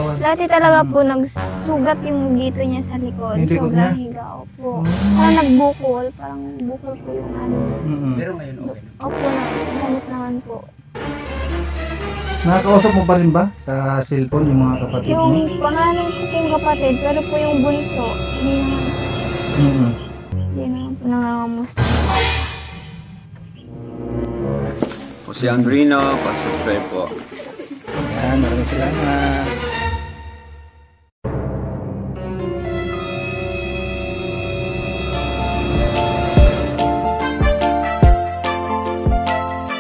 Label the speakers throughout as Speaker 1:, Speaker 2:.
Speaker 1: katawan.
Speaker 2: Dati talaga po nagsugat yung dito niya sa likod.
Speaker 1: Yung likod
Speaker 2: Sobrang
Speaker 1: niya?
Speaker 2: higa po. Parang nagbukol. Parang bukol po yung ano.
Speaker 3: Pero ngayon okay na.
Speaker 2: Opo, nagamot naman po.
Speaker 1: Nakakausap mo pa rin ba sa cellphone yung mga kapatid mo?
Speaker 2: Yung pangalan ko pong kapatid, pero po yung bunso, hindi naman po nangangamusta.
Speaker 4: Po si Andrino, pa-subscribe po.
Speaker 1: Yan, maraming salamat.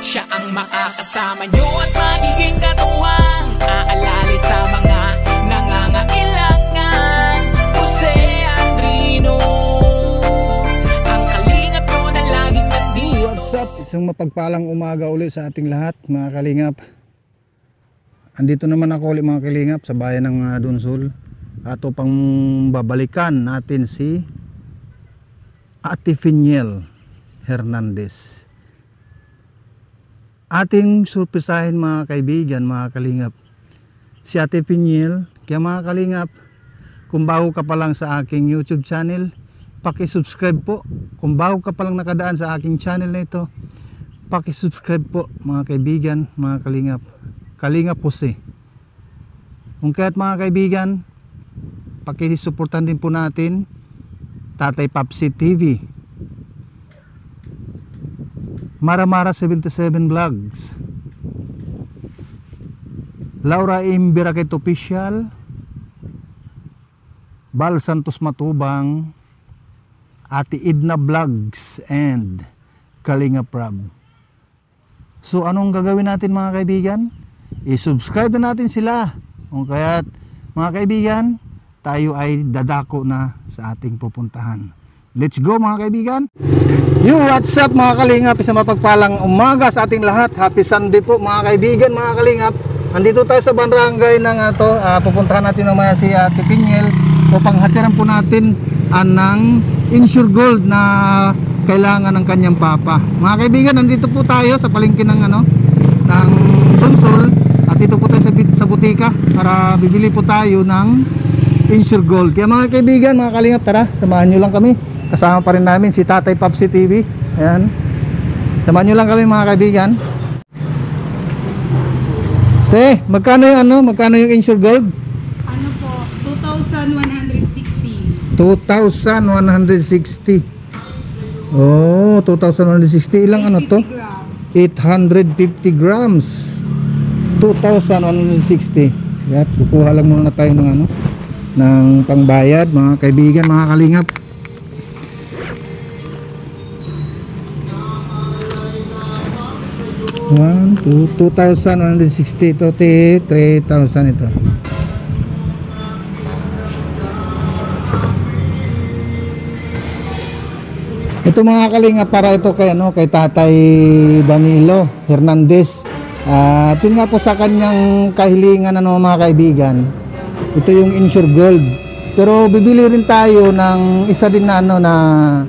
Speaker 5: Siya ang makakasama nyo at magiging katuwang aalali sa mga nangangailangan. Jose Andrino, ang kalingap nyo na laging nandito.
Speaker 1: What's up? Isang mapagpalang umaga ulit sa ating lahat mga kalingap. Andito naman ako ulit mga kalingap sa bayan ng Dunsol. At upang babalikan natin si Ate Finiel Hernandez. Ating surprisahin mga kaibigan, mga kalingap, si Ate Finiel. Kaya mga kalingap, kung bago ka pa lang sa aking YouTube channel, paki-subscribe po. Kung bago ka pa lang nakadaan sa aking channel na ito, paki-subscribe po mga kaibigan, mga kalingap. Kalingap Jose. Kung kaya't mga kaibigan, paki-suportan din po natin Tatay Papsi TV, Maramara 77 Vlogs, Laura M. Biraket Official, Bal Santos Matubang, Ate Idna Vlogs, and Kalinga Prab. So anong gagawin natin mga kaibigan? I-subscribe na natin sila. Kung kaya't mga kaibigan, tayo ay dadako na sa ating pupuntahan. Let's go mga kaibigan. Yo, what's up mga kalingap? Isang mapagpalang umaga sa ating lahat. Happy Sunday po mga kaibigan, mga kalingap. Andito tayo sa barangay ng pupuntahan natin mamaya si Ate Finiel upang hatiran po natin ng insure gold na kailangan ng kanyang papa. Mga kaibigan, nandito po tayo sa palengke ng ng Dunsol at dito po tayo sa butika para bibili po tayo ng insure gold. Kaya mga kaibigan, mga kalingap, tara, samahan nyo lang kami. Kasama pa rin namin si Tatay Papsi TV. Ayan. Samahan nyo lang kami mga kaibigan. Magkano yung insure gold?
Speaker 6: Ano po, 2,160.
Speaker 1: 2,160. Oh, 2,160. Ilang ano to? 850 grams. 2,160. Yan, kukuha lang muna tayo ng ng pangbayad mga kaibigan, mga kalingap. One, 2,160 ito, 3,000 ito. Ito mga kalingap, para ito kay kay Tatay Danilo Hernandez. At yun nga po sa kanyang kahilingan mga kaibigan. Ito yung insure gold. Pero bibili rin tayo ng isa din na na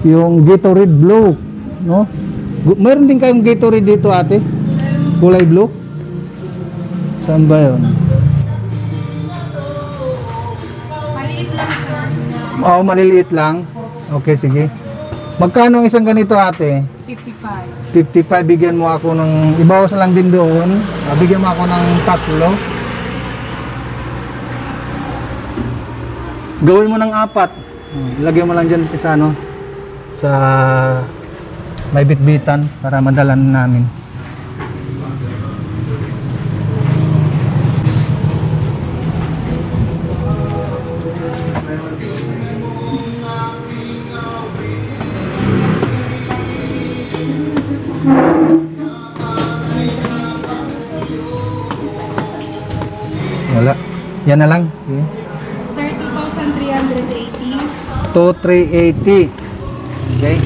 Speaker 1: yung Gatorade Blue, no? Meron din kayong Gatorade dito, ate? Kulay blue? Saan ba yun?
Speaker 6: Maliit lang, sir.
Speaker 1: Oo, maliliit lang. Okay, sige. Magkano ang isang ganito, ate?
Speaker 6: 55.
Speaker 1: 55. Bigyan mo ako ng, ibawas na lang din doon. Bigyan mo ako ng 3. Gawin mo ng 4. Lagyan mo lang dyan sa may bitbitan para madalan namin. Wala. Yan na lang.
Speaker 6: Sir, 2,380.
Speaker 1: 2,380. Okay.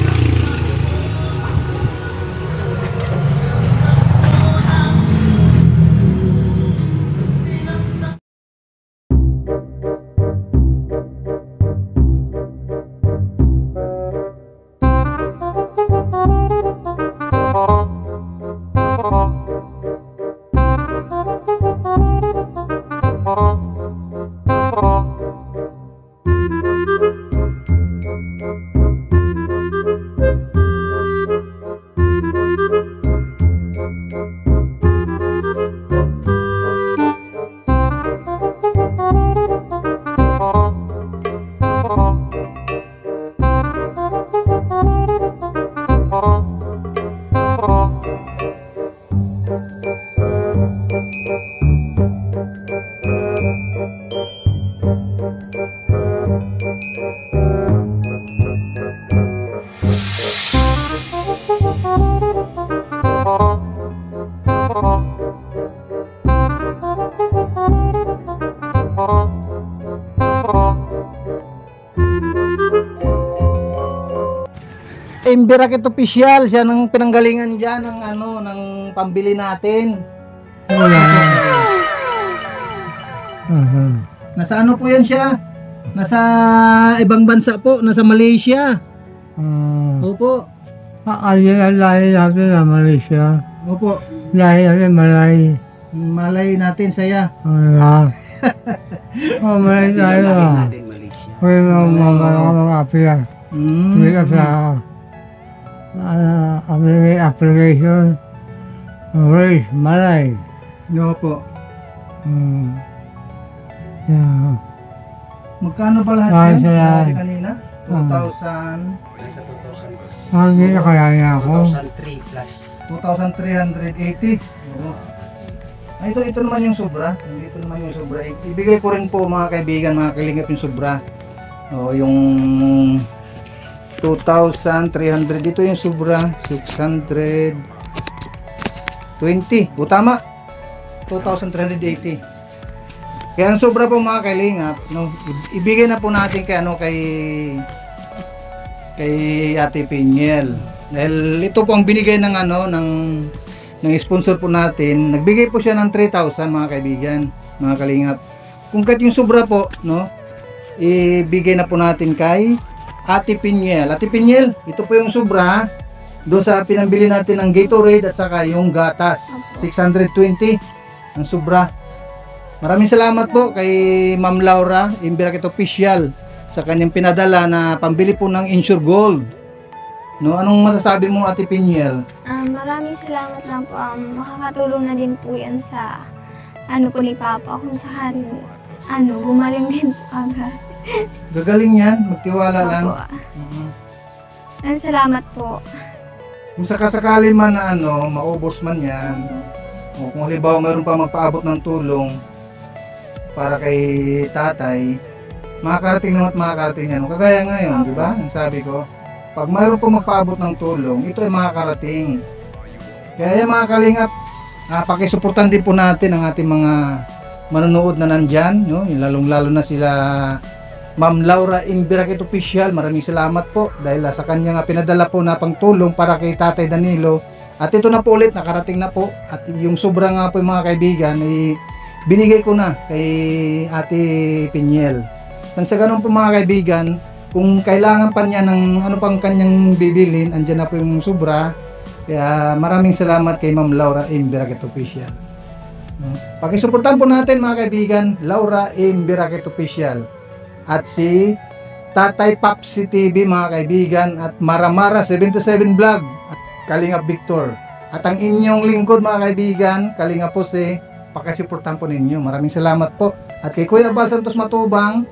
Speaker 1: Imbirakit Official, siya nang pinanggalingan dyan ng ano, ng pambili natin. Nasa ano po yan siya? Nasa ibang bansa po, nasa Malaysia. Opo.
Speaker 3: Ayun ang lahi natin na Malaysia.
Speaker 1: Opo.
Speaker 3: Lahi natin Malay.
Speaker 1: Malay natin saya.
Speaker 3: Malay tayo ah. Kaya mga apya. Hindi ka sa application. Race, Malay.
Speaker 1: Opo.
Speaker 3: Yeah.
Speaker 1: Magkano ba lahat
Speaker 3: Ah,
Speaker 1: yun?
Speaker 3: sila.
Speaker 1: Sabi kanina? 2,000.
Speaker 3: Hindi na kaya niya ako.
Speaker 1: 2,380. Ay, ito naman yung sobra. Ito naman yung sobra. Ibigay ko rin po mga kaibigan, mga kalingap yung sobra. O, yung 2,300. Dito yung sobra. 620. O, tama. 2,380. Kaya ang sobra po mga kalingap, no, ibigay na po natin kay ano, kay Ate Piniel. Dahil ito po ang binigay ng ano, ng sponsor po natin. Nagbigay po siya ng 3,000 mga kaibigan, mga kalingap. Kung kahit yung sobra po, no, ibigay na po natin kay Ate Piniel. Ate Piniel, ito po yung sobra doon sa pinambili natin ng Gatorade at saka yung gatas. 620 ang sobra. Maraming salamat po kay Ma'am Laura Imbirakit Official sa kanyang pinadala na pambili po ng Insure Gold. No, anong masasabi mo Ate Piniel?
Speaker 2: Maraming salamat lang po. Makakatulong na din po yan sa ano po ni Papa kung saan gumaling din po agad.
Speaker 1: Gagaling yan, magtiwala lang.
Speaker 2: Maraming salamat po.
Speaker 1: Kung sakasakali man na ano, maubos man yan, o kung halimbawa mayroon pa magpaabot ng tulong para kay tatay, makakarating naman at makakarating yan. Kagaya ngayon, di ba? Ang sabi ko, pag mayroon po magpaabot ng tulong, ito ay makakarating. Kaya yung mga kalingap, pakisuportan din po natin ang ating mga manonood na nandyan, no? Lalong-lalo na sila Ma'am Laura Imbirakit Official. Maraming salamat po dahil sa kanya nga pinadala po na pangtulong para kay Tatay Danilo. At ito na po ulit, nakarating na po. At yung sobra nga po yung mga kaibigan, binigay ko na kay Ate Piniel. Nang sa ganun po mga kaibigan, kung kailangan pa niya ng ano pang kanyang bibilin, andyan na po yung sobra. Kaya maraming salamat kay Ma'am Laura Imbirakit Official. Pakisuportahan po natin mga kaibigan, Laura Imbirakit Official. At si Tatay Papsi TV mga kaibigan, at Maramara 77 Vlog at Kalingap Victor. At ang inyong lingkod mga kaibigan, Kalingap po si pakisuportahan po ninyo. Maraming salamat po. At kay Kuya Bal Santos Matubang,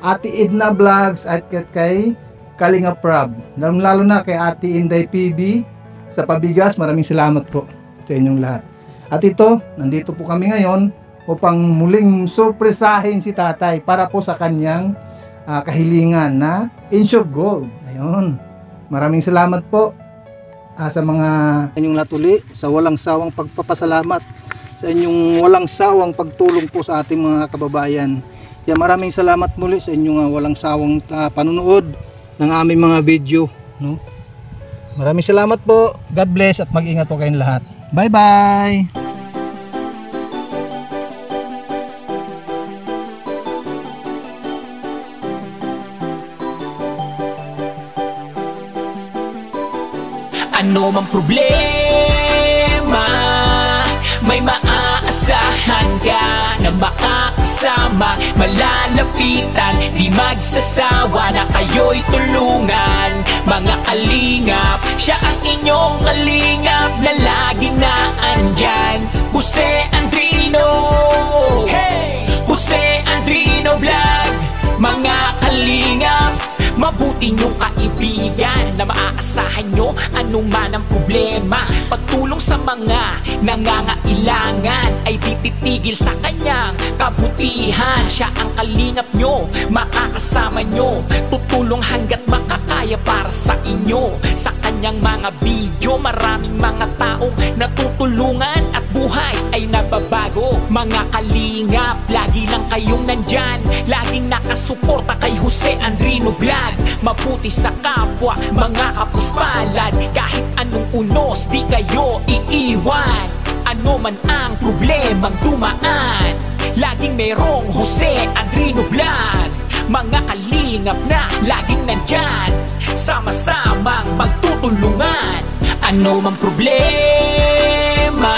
Speaker 1: Ate Edna Vlogs at kay Kalingap Prab. Lalo na kay Ate Inday PB sa pabigas. Maraming salamat po sa inyong lahat. At ito, nandito po kami ngayon upang muling surpresahin si tatay para po sa kanyang kahilingan na Insure Gold. Ayun. Maraming salamat po sa mga inyong natuli, sa walang sawang pagpapasalamat, sa inyong walang sawang pagtulong po sa ating mga kababayan. Kaya maraming salamat muli sa inyong walang sawang panunood ng aming mga video, no? Maraming salamat po. God bless at mag-ingat po kayong lahat. Bye-bye!
Speaker 5: Ano mang problema, may maaasahan ka na makakasama, malalapitan, di magsasawa na kayo'y tulungan. Mga kalingap, siya ang inyong kalingap na lagi na andyan. Jose Andrino, hey! Jose Andrino Vlog. Mga kalingap, mabuti niyong kaibigan na maaasahan nyo anuman ang problema. Pagtulong sa mga nangangailangan ay tititigil sa kanyang kabutihan. Siya ang kalingap nyo, makakasama nyo, tutulong hanggat makakaya para sa inyo. Sa kanyang mga video, maraming mga taong natutulungan at buhay ay nababago. Mga kalingap, lagi lang kayong nandyan, laging nakasuporta kay Jose Andrino Vlog. Mabuti sa kapwa, mga kapuspalad, kahit anong unos di kayo iiwan. Ano man ang problemang dumaan, laging merong Jose Andrino Vlog. Mga kalingap na laging nandyan, sama-samang magtutulungan. Ano mang problema,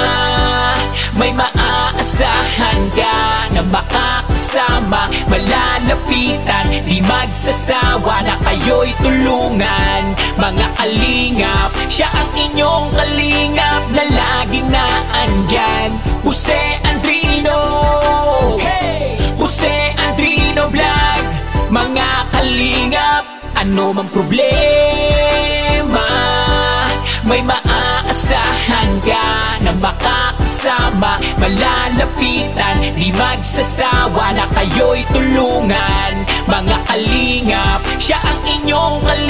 Speaker 5: may maaasahan ka na makakasama, malalapitan, di magsasawa na kayo'y tulungan. Mga kalingap, siya ang inyong kalingap na laging naandyan. Jose Andrino, hey! Jose Andrino Vlog. Mga kalingap, ano mang problema, may maaasahan ka na makakasama, malalapitan, di magsasawa na kayo'y tulungan. Mga kalingap, siya ang inyong kalingap